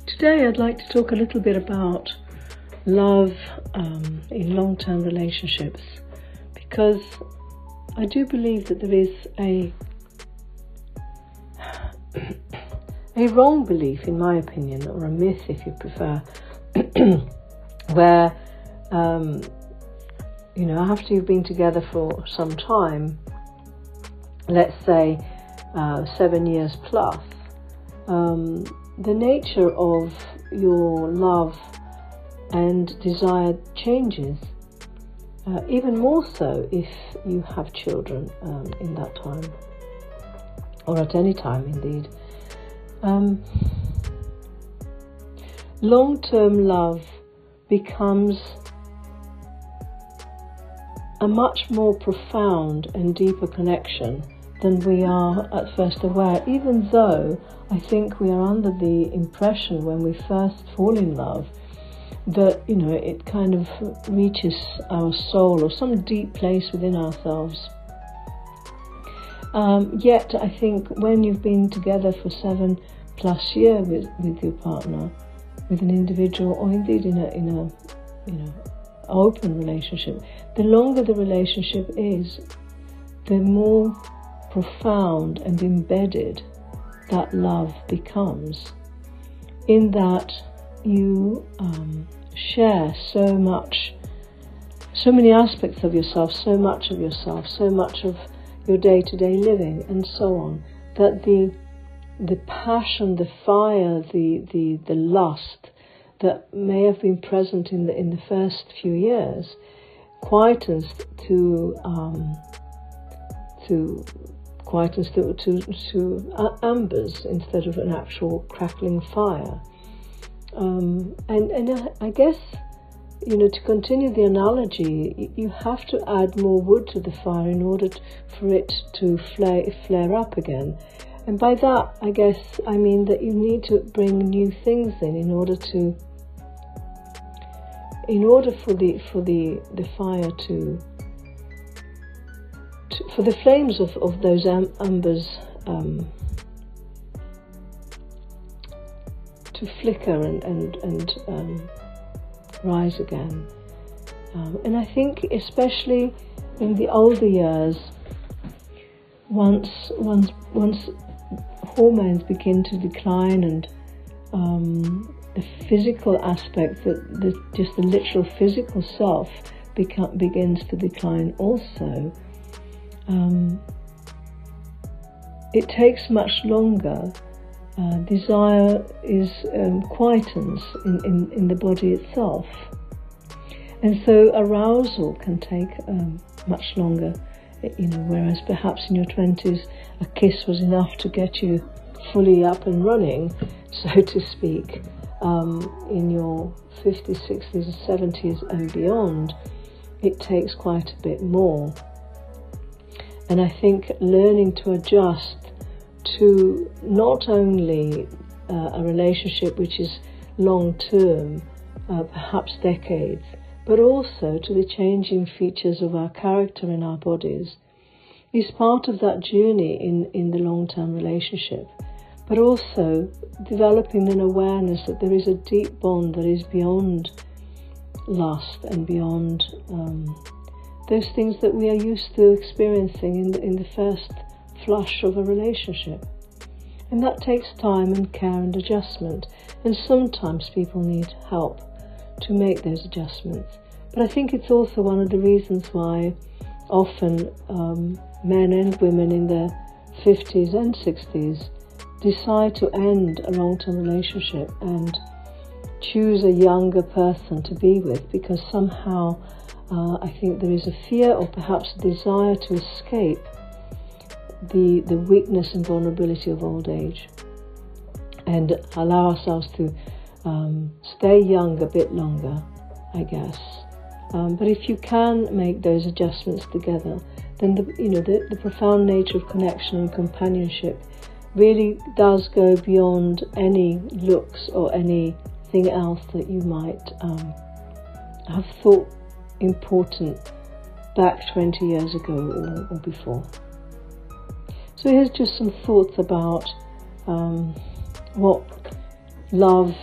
Today I'd like to talk a little bit about love in long-term relationships, because I do believe that there is a wrong belief, in my opinion, or a myth if you prefer, where after you've been together for some time, let's say 7 years plus, the nature of your love and desire changes, even more so if you have children in that time, or at any time indeed. Long-term love becomes a much more profound and deeper connection than we are at first aware, even though I think we are under the impression when we first fall in love that, it kind of reaches our soul or some deep place within ourselves. Yet I think when you've been together for 7+ years with your partner, with an individual, or indeed in a open relationship, the longer the relationship is, the more profound and embedded that love becomes, in that you share so many aspects of yourself, so much of your day-to-day living, and so on, that the passion, the fire, the lust that may have been present in the first few years quietens to embers instead of an actual crackling fire. And I guess, to continue the analogy, you have to add more wood to the fire in order for it to flare up again. And by that, I guess, I mean that you need to bring new things in order for the fire for the flames of those embers to flicker and rise again. And I think especially in the older years, once hormones begin to decline and the physical aspect, just the literal physical self begins to decline also, it takes much longer. Desire quietens in the body itself, and so arousal can take much longer. Whereas perhaps in your 20s a kiss was enough to get you fully up and running, so to speak. In your 50s, 60s, 70s and beyond, it takes quite a bit more. And I think learning to adjust to not only a relationship which is long-term, perhaps decades, but also to the changing features of our character and our bodies, is part of that journey in the long-term relationship. But also developing an awareness that there is a deep bond that is beyond lust and beyond those things that we are used to experiencing in the first flush of a relationship. And that takes time and care and adjustment, and sometimes people need help to make those adjustments. But I think it's also one of the reasons why often men and women in their 50s and 60s decide to end a long-term relationship and choose a younger person to be with, because somehow I think there is a fear or perhaps a desire to escape the weakness and vulnerability of old age and allow ourselves to stay young a bit longer, I guess. But if you can make those adjustments together, then the profound nature of connection and companionship really does go beyond any looks or anything else that you might have thought important back 20 years ago or before. So here's just some thoughts about what love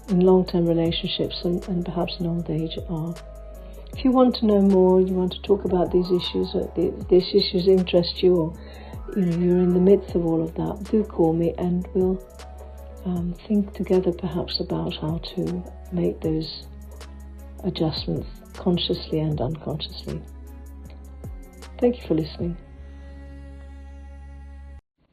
in long-term relationships and perhaps in old age are. If you want to know more, you want to talk about these issues, or these issues interest you, or you're in the midst of all of that, do call me and we'll think together perhaps about how to make those adjustments consciously and unconsciously. Thank you for listening.